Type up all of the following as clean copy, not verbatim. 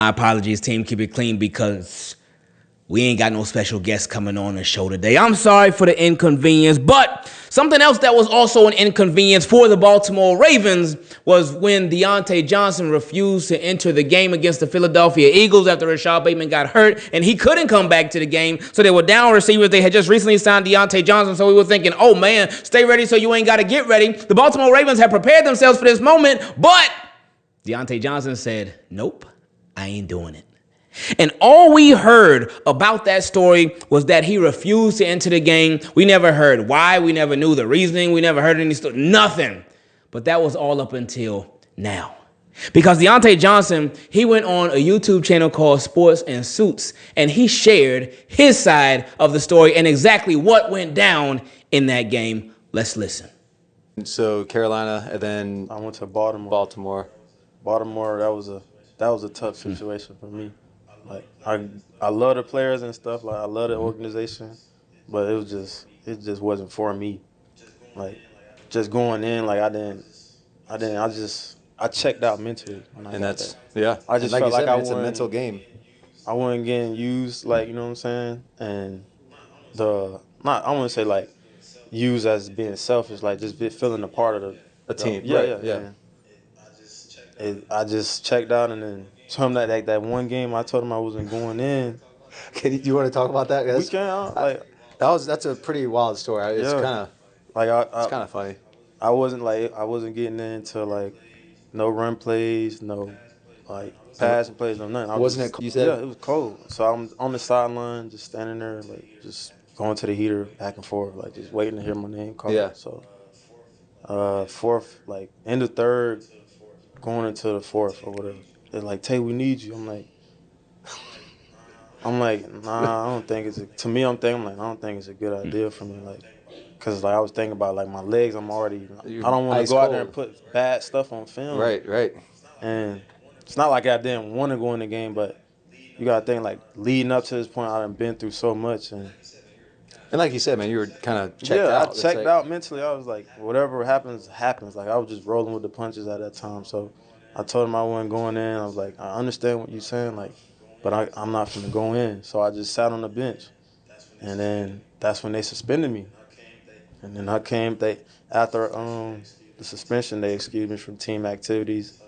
My apologies, team. Keep it clean because we ain't got no special guests coming on the show today. I'm sorry for the inconvenience, but something else that was also an inconvenience for the Baltimore Ravens was when Diontae Johnson refused to enter the game against the Philadelphia Eagles after Rashad Bateman got hurt, and he couldn't come back to the game. So they were down receivers. They had just recently signed Diontae Johnson, so we were thinking, oh man, stay ready so you ain't got to get ready. The Baltimore Ravens had prepared themselves for this moment, but Diontae Johnson said, nope, I ain't doing it. And all we heard about that story was that he refused to enter the game. We never heard why. We never knew the reasoning. We never heard any story. Nothing. But that was all up until now. Because Diontae Johnson, he went on a YouTube channel called Sports and Suits, and he shared his side of the story and exactly what went down in that game. Let's listen. So Carolina, and then I went to Baltimore. Baltimore, that was a tough situation for me. Like I love the players and stuff. Like I love the organization, but it just wasn't for me. Like just going in, like I checked out mentally. And that's yeah. I just like felt like it's a mental game. I wasn't getting used, like, you know what I'm saying, and I wouldn't say like used as being selfish, like just feeling a part of a team. Yeah. I just checked out, and then told him that one game I told him I wasn't going in. Do you want to talk about that? We can. That's a pretty wild story. It's kind of funny. I wasn't getting into like no run plays, no like passing plays, no nothing. Wasn't it? You said it was cold. So I'm on the sideline, just standing there, like just going to the heater back and forth, like just waiting to hear my name called. Yeah. So fourth, like end of third, going into the fourth or whatever. They're like, Tay, we need you. I'm like, nah, I don't think it's to me. I don't think it's a good idea for me, like, cause like I was thinking about like my legs. I don't want to go out there and put bad stuff on film. Right. And it's not like I didn't want to go in the game, but you gotta think like leading up to this point, I done been through so much, and like you said, man, you were kind of checked out. Yeah, I checked out mentally. I was like, whatever happens, happens. Like I was just rolling with the punches at that time. So I told him I wasn't going in. I was like, I understand what you're saying, like, but I'm not going to go in. So I just sat on the bench. And then that's when they suspended me. And then after the suspension, they excused me from team activities.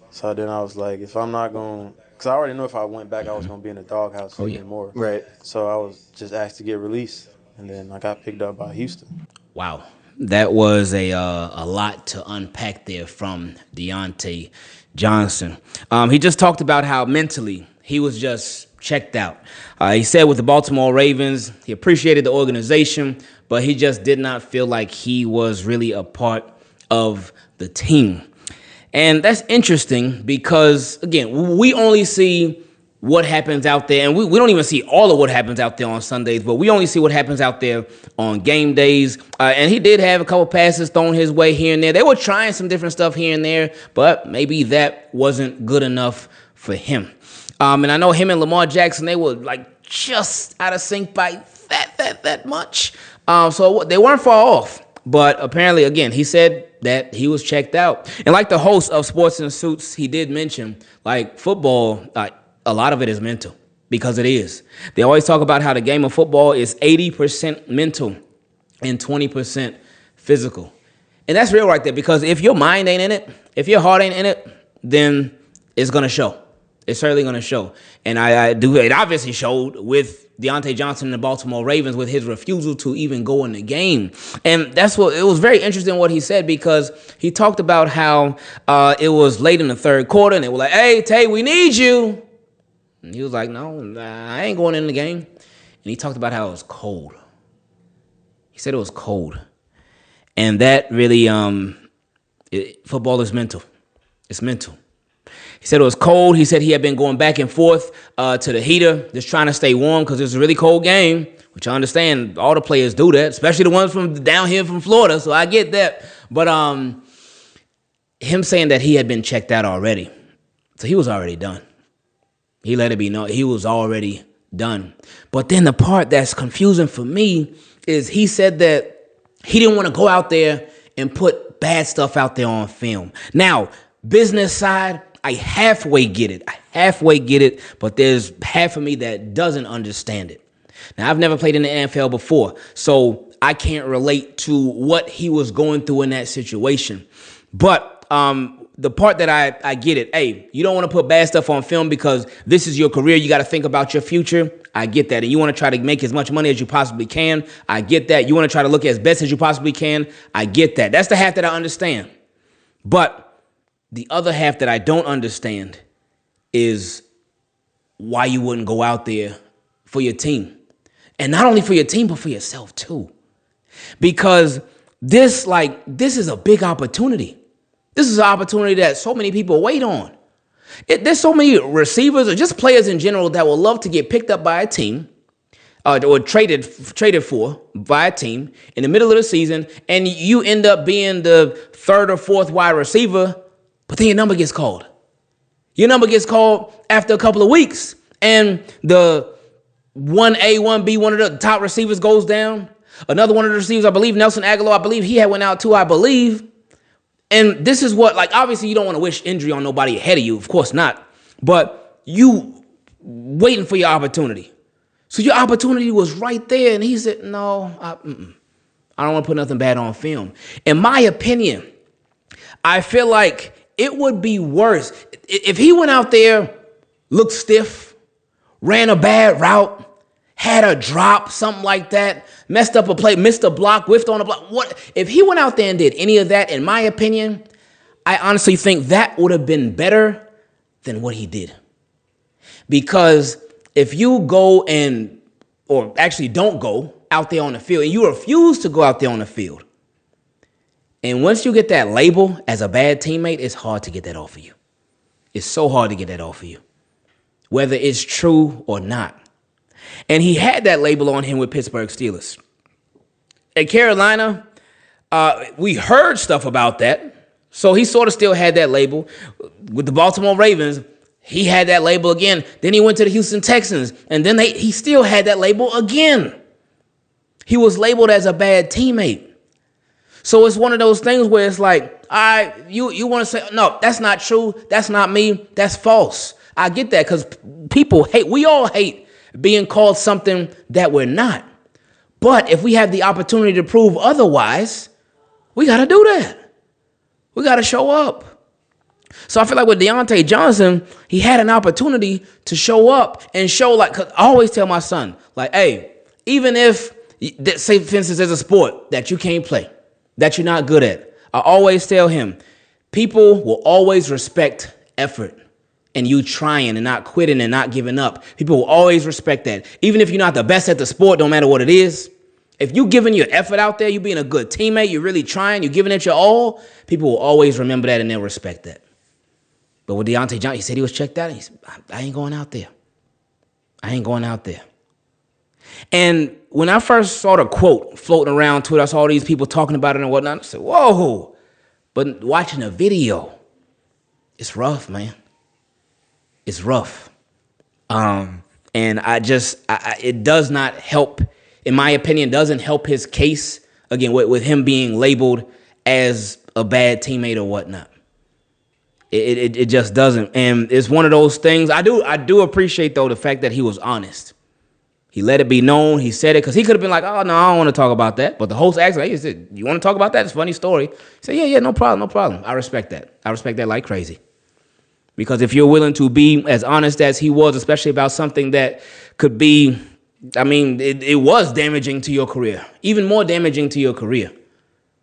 So then I was like, if I'm not going, because I already knew if I went back, I was going to be in the doghouse even more. Right. So I was just asked to get released. And then I got picked up by Houston. Wow. That was a lot to unpack there from Diontae Johnson. He just talked about how mentally he was just checked out. He said with the Baltimore Ravens, he appreciated the organization, but he just did not feel like he was really a part of the team. And that's interesting because, again, we only see what happens out there, and we don't even see all of what happens out there on Sundays, but we only see what happens out there on game days. And he did have a couple passes thrown his way here and there. They were trying some different stuff here and there, but maybe that wasn't good enough for him. And I know him and Lamar Jackson, they were like just out of sync by that much. So they weren't far off. But apparently, again, he said that he was checked out. And like the host of Sports and Suits, he did mention, like, football, a lot of it is mental, because it is. They always talk about how the game of football is 80% mental and 20% physical. And that's real right there, because if your mind ain't in it, if your heart ain't in it, then it's going to show. It's certainly going to show. And it obviously showed with Diontae Johnson and the Baltimore Ravens with his refusal to even go in the game. And it was very interesting what he said, because he talked about how it was late in the third quarter and they were like, hey, Tay, we need you. And he was like, no, I ain't going in the game. And he talked about how it was cold. He said it was cold. And that really, football is mental. It's mental. He said it was cold. He said he had been going back and forth to the heater, just trying to stay warm because it was a really cold game, which I understand all the players do that, especially the ones from down here from Florida, so I get that. But him saying that he had been checked out already, so he was already done. He let it be known he was already done. But then the part that's confusing for me is he said that he didn't want to go out there and put bad stuff out there on film. Now, business side, I halfway get it. I halfway get it, but there's half of me that doesn't understand it. Now, I've never played in the NFL before, so I can't relate to what he was going through in that situation. But the part that I get it, hey, you don't want to put bad stuff on film because this is your career. You got to think about your future. I get that. And you want to try to make as much money as you possibly can. I get that. You want to try to look as best as you possibly can. I get that. That's the half that I understand. But the other half that I don't understand is why you wouldn't go out there for your team. And not only for your team, but for yourself too. Because this is a big opportunity. This is an opportunity that so many people wait on. There's so many receivers or just players in general that will love to get picked up by a team or traded for by a team in the middle of the season, and you end up being the third or fourth wide receiver, but then your number gets called. Your number gets called after a couple of weeks, and the 1A, 1B, one of the top receivers goes down. Another one of the receivers, I believe, Nelson Aguilar, I believe he had went out too, I believe. And this is what, obviously you don't want to wish injury on nobody ahead of you. Of course not. But you waiting for your opportunity. So your opportunity was right there. And he said, no, I don't want to put nothing bad on film. In my opinion, I feel like it would be worse if he went out there, looked stiff, ran a bad route, had a drop, something like that, messed up a play, missed a block, whiffed on a block. What if he went out there and did any of that? In my opinion, I honestly think that would have been better than what he did. Because if you go or actually don't go out there on the field, and you refuse to go out there on the field, and once you get that label as a bad teammate, it's hard to get that off of you. It's so hard to get that off of you, whether it's true or not. And he had that label on him with Pittsburgh Steelers. At Carolina, we heard stuff about that. So he sort of still had that label. With the Baltimore Ravens, he had that label again. Then he went to the Houston Texans, and then he still had that label again. He was labeled as a bad teammate. So it's one of those things where it's like, you want to say, no, that's not true. That's not me. That's false. I get that because people hate. We all hate being called something that we're not. But if we have the opportunity to prove otherwise, we got to do that. We got to show up. So I feel like with Diontae Johnson, he had an opportunity to show up and show, cause I always tell my son, hey, even if, say for instance, there's a sport that you can't play, that you're not good at, I always tell him, people will always respect effort. And you trying and not quitting and not giving up. People will always respect that. Even if you're not the best at the sport, no matter what it is. If you're giving your effort out there, you being a good teammate, you're really trying, you're giving it your all, people will always remember that and they'll respect that. But with Diontae Johnson, he said he was checked out. And he said, I ain't going out there. I ain't going out there. And when I first saw the quote floating around Twitter, I saw all these people talking about it and whatnot. I said, whoa. But watching the video, it's rough, man. It's rough. And it does not help, in my opinion, doesn't help his case, again, with him being labeled as a bad teammate or whatnot. It just doesn't. And it's one of those things. I do appreciate, though, the fact that he was honest. He let it be known. He said it because he could have been like, oh, no, I don't want to talk about that. But the host asked him, he said, you want to talk about that? It's a funny story. He said, yeah, no problem. I respect that. I respect that like crazy. Because if you're willing to be as honest as he was, especially about something that could be, it was damaging to your career, even more damaging to your career.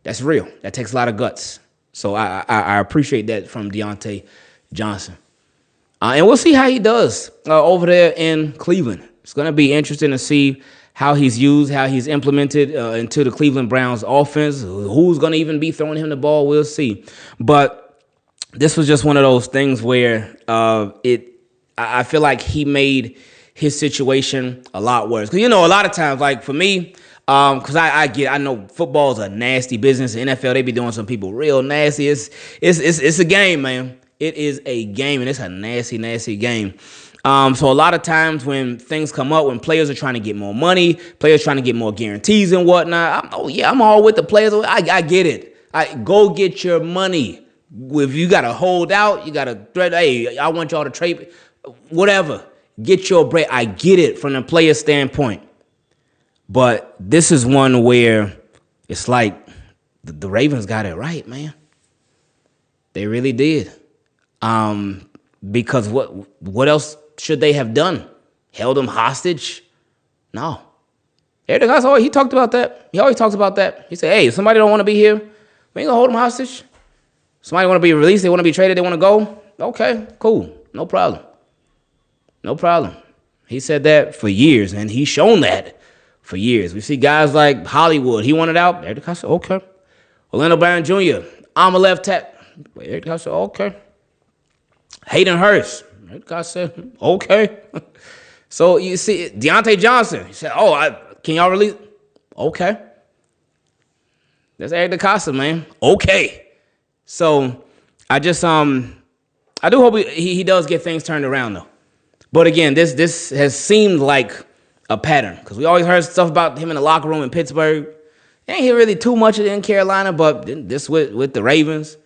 That's real. That takes a lot of guts. So I appreciate that from Diontae Johnson. And we'll see how he does over there in Cleveland. It's going to be interesting to see how he's used, how he's implemented into the Cleveland Browns offense. Who's going to even be throwing him the ball, we'll see. But this was just one of those things where I feel like he made his situation a lot worse. Because, a lot of times, for me, because I know football is a nasty business. The NFL, they be doing some people real nasty. It's a game, man. It is a game, and it's a nasty, nasty game. So a lot of times when things come up, when players are trying to get more money, players trying to get more guarantees and whatnot, I'm all with the players. I get it. Go get your money. If you got to hold out, you got to threat, hey, I want y'all to trade. whatever. Get your bread. I get it from the player standpoint. But this is one where it's like the Ravens got it right, man. They really did. Because what else should they have done? Held him hostage? No. Eric DeCosta, he talked about that. He always talks about that. He said, hey, if somebody don't want to be here, we ain't gonna hold them hostage. Somebody want to be released, they want to be traded, they want to go. Okay, cool. No problem. No problem. He said that for years, and he's shown that for years. We see guys like Hollywood. He wanted out. Eric DeCosta, okay. Orlando Brown Jr., I'm a left tackle. Eric DeCosta, okay. Hayden Hurst. Eric DeCosta said, okay. So you see, Diontae Johnson. He said, can y'all release? Okay. That's Eric DeCosta, man. Okay. So I just I do hope he does get things turned around though. But again, this has seemed like a pattern because we always heard stuff about him in the locker room in Pittsburgh. Ain't hear really too much of it in Carolina, but this with the Ravens,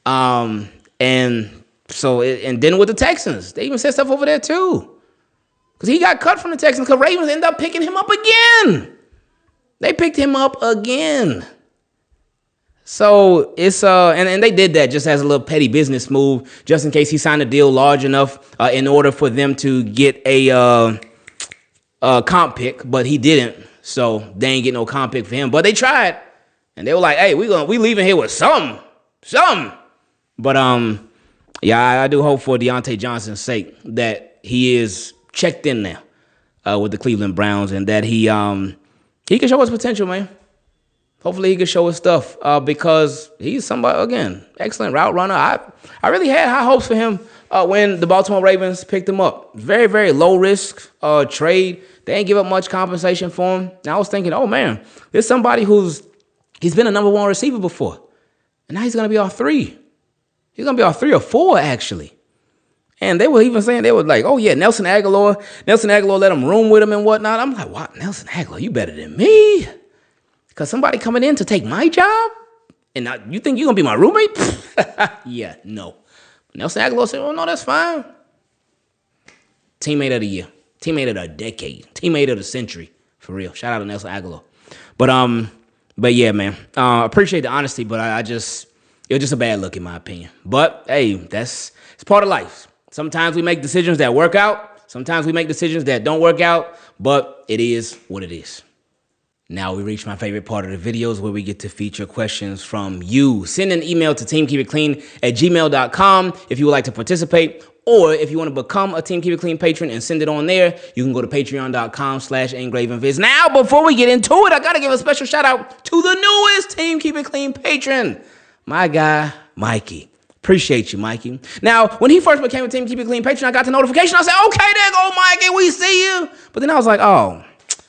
and then with the Texans, they even said stuff over there too. Because he got cut from the Texans because Ravens ended up picking him up again. They picked him up again. So it's and they did that just as a little petty business move, just in case he signed a deal large enough in order for them to get a comp pick, but he didn't. So they ain't get no comp pick for him. But they tried, and they were like, "Hey, we leaving here with something." But yeah, I do hope for Diontae Johnson's sake that he is checked in now with the Cleveland Browns, and that he can show his potential, man. Hopefully he can show his stuff because he's somebody, again, excellent route runner. I really had high hopes for him when the Baltimore Ravens picked him up. Very, very low risk trade. They ain't give up much compensation for him. And I was thinking, oh man, there's somebody he's been a number one receiver before. And now he's going to be our 3. He's going to be our 3 or 4 actually. And they were even saying, they were like, oh yeah, Nelson Aguilar let him room with him and whatnot. I'm like, wow, Nelson Aguilar, you better than me. Because somebody coming in to take my job? And now you think you're going to be my roommate? Yeah, no. Nelson Aguilar said, oh, no, that's fine. Teammate of the year. Teammate of the decade. Teammate of the century. For real. Shout out to Nelson Aguilar. But yeah, man. Appreciate the honesty, but it was just a bad look in my opinion. But, hey, it's part of life. Sometimes we make decisions that work out. Sometimes we make decisions that don't work out. But it is what it is. Now we reach my favorite part of the videos where we get to feature questions from you. Send an email to teamkeepitclean@gmail.com if you would like to participate, or if you want to become a Team Keep It Clean patron and send it on there, you can go to patreon.com/Ingravenvids. Now, before we get into it, I got to give a special shout out to the newest Team Keep It Clean patron, my guy, Mikey. Appreciate you, Mikey. Now, when he first became a Team Keep It Clean patron, I got the notification. I said, okay, there go, Mikey, we see you. But then I was like, oh,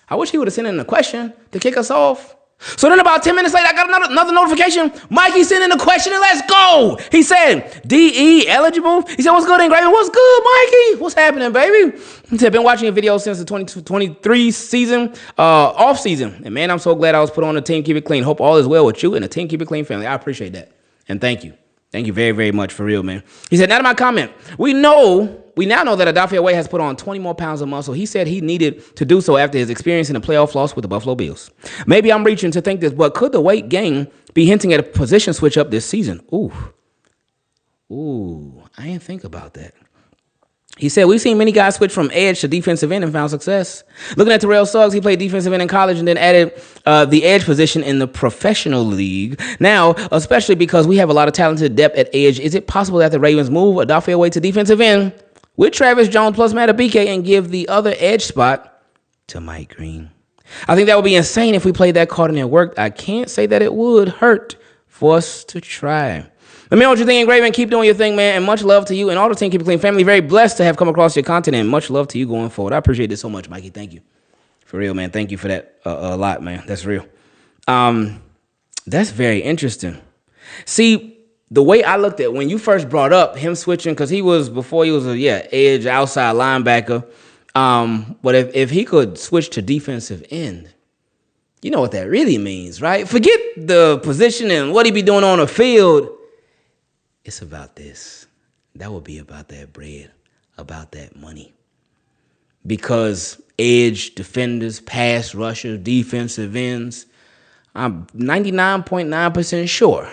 I wish he would have sent in a question to kick us off. So then about 10 minutes later, I got another notification. Mikey sent in a question and let's go. He said, DE eligible? He said, what's good, Ingraven? What's good, Mikey? What's happening, baby? He said, been watching your videos since the 2023 season, off season. And man, I'm so glad I was put on the Team Keep It Clean. Hope all is well with you and the Team Keep It Clean family. I appreciate that. And thank you. Thank you very, very much for real, man. He said, now to my comment. We now know that Adolfo Way has put on 20 more pounds of muscle. He said he needed to do so after his experience in the playoff loss with the Buffalo Bills. Maybe I'm reaching to think this, but could the weight gain be hinting at a position switch up this season? Ooh, I didn't think about that. He said, we've seen many guys switch from edge to defensive end and found success. Looking at Terrell Suggs, he played defensive end in college and then added the edge position in the professional league. Now, especially because we have a lot of talented depth at edge, is it possible that the Ravens move Adolfo Way to defensive end with Travis Jones plus Matabike and give the other edge spot to Mike Green? I think that would be insane if we played that card and it worked. I can't say that it would hurt for us to try. Let me know what you think, Ingraven. Keep doing your thing, man. And much love to you and all the Team Keep It Clean family. Very blessed to have come across your content, and much love to you going forward. I appreciate this so much, Mikey. Thank you. For real, man. Thank you for that a lot, man. That's real. That's very interesting. See, the way I looked at when you first brought up him switching, because before he was a edge outside linebacker. But if he could switch to defensive end, you know what that really means, right? Forget the position and what he be doing on the field. It's about this. That would be about that bread. about that money. Because edge, defenders, pass rushers, defensive ends, I'm 99.9% sure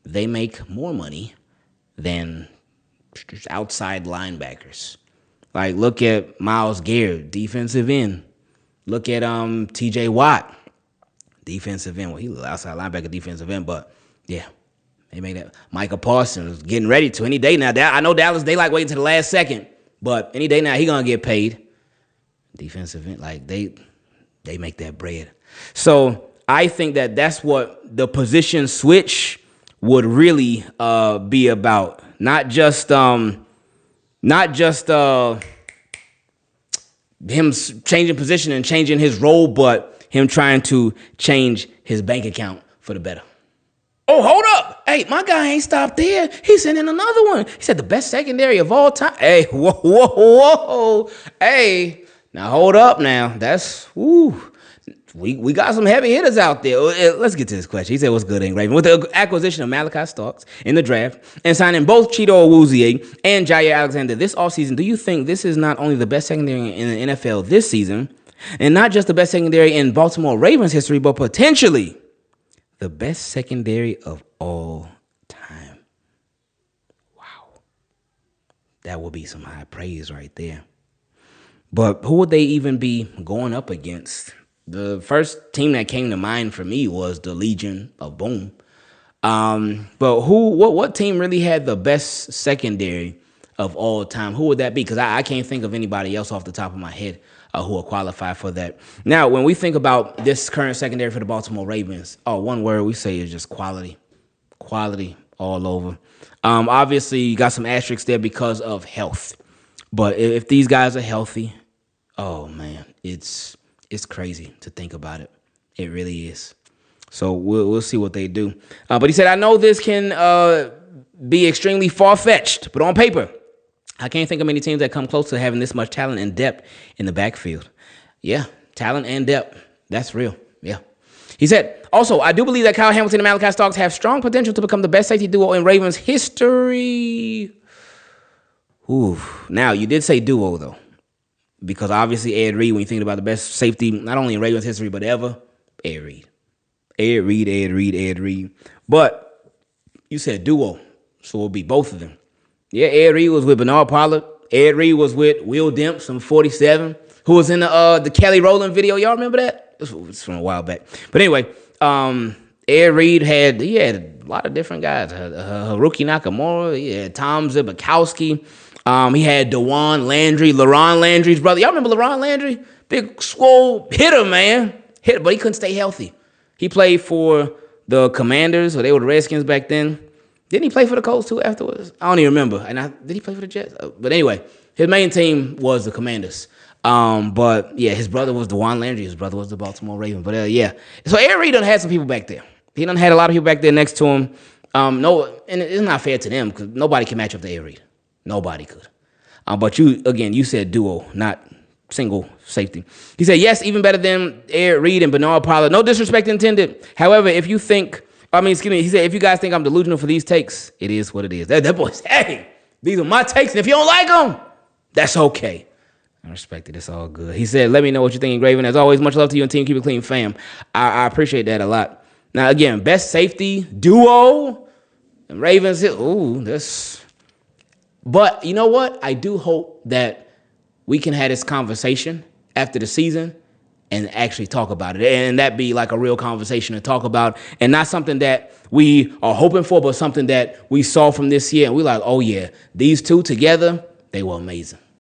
they make more money than outside linebackers. Like, look at Myles Garrett, defensive end. Look at TJ Watt, defensive end. Well, he was outside linebacker, defensive end, but yeah, they made that. Micah Parsons getting ready to any day now. I know Dallas, they like waiting to the last second, but any day now he gonna get paid. Defensive end, like they make that bread. So I think that's what the position switch would really be about. Not just him changing position and changing his role, but him trying to change his bank account for the better. Oh, hold up. Hey, my guy ain't stopped there. He sent in another one. He said the best secondary of all time. Hey, whoa. Hey, now hold up now. That's, we got some heavy hitters out there. Let's get to this question. He said, what's good, Ingraven? With the acquisition of Malachi Starks in the draft and signing both Cheeto Awuzie and Jair Alexander this offseason, do you think this is not only the best secondary in the NFL this season, and not just the best secondary in Baltimore Ravens history, but potentially the best secondary of all time? Wow. That would be some high praise right there. But who would they even be going up against? The first team that came to mind for me was the Legion of Boom. But what team really had the best secondary of all time? Who would that be? Because I can't think of anybody else off the top of my head who will qualify for that. Now, when we think about this current secondary for the Baltimore Ravens, one word we say is just quality. Quality all over. Obviously, you got some asterisks there because of health. But if these guys are healthy, oh, man, it's crazy to think about it. It really is. So we'll see what they do. But he said, I know this can be extremely far-fetched, but on paper, I can't think of many teams that come close to having this much talent and depth in the backfield. Yeah, talent and depth. That's real. Yeah. He said, also, I do believe that Kyle Hamilton and Malachi Starks have strong potential to become the best safety duo in Ravens history. Ooh. Now, you did say duo, though, because obviously Ed Reed, when you think about the best safety, not only in Ravens history, but ever, Ed Reed. Ed Reed. But you said duo, so it'll be both of them. Yeah, Ed Reed was with Bernard Pollard. Ed Reed was with Will Demps from 47, who was in the Kelly Rowland video. Y'all remember that? It's from a while back. But anyway, Ed Reed had a lot of different guys. Haruki Nakamura, he had Tom Zibikowski. He had DeJuan Landry, LaRon Landry's brother. Y'all remember LaRon Landry? Big, swole hitter, man. Hitter, but he couldn't stay healthy. He played for the Commanders, or they were the Redskins back then. Didn't he play for the Colts too afterwards? I don't even remember. Did he play for the Jets? But anyway, his main team was the Commanders. But yeah, his brother was DeJuan Landry. His brother was the Baltimore Ravens. But yeah, so Ed Reed done had some people back there. He done had a lot of people back there next to him. No, and it's not fair to them because nobody can match up to Ed Reed. Nobody could. But you said duo, not single safety. He said, yes, even better than Ed Reed and Bernard Pollard. No disrespect intended. However, he said, if you guys think I'm delusional for these takes, it is what it is. That boy's, hey, these are my takes, and if you don't like them, that's okay. I respect it. It's all good. He said, let me know what you think, Ingraven. As always, much love to you and Team Keep It Clean fam. I appreciate that a lot. Now, again, best safety duo, and Ravens, this. But you know what? I do hope that we can have this conversation after the season and actually talk about it. And that be like a real conversation to talk about, and not something that we are hoping for, but something that we saw from this year. And we're like, oh yeah, these two together, they were amazing.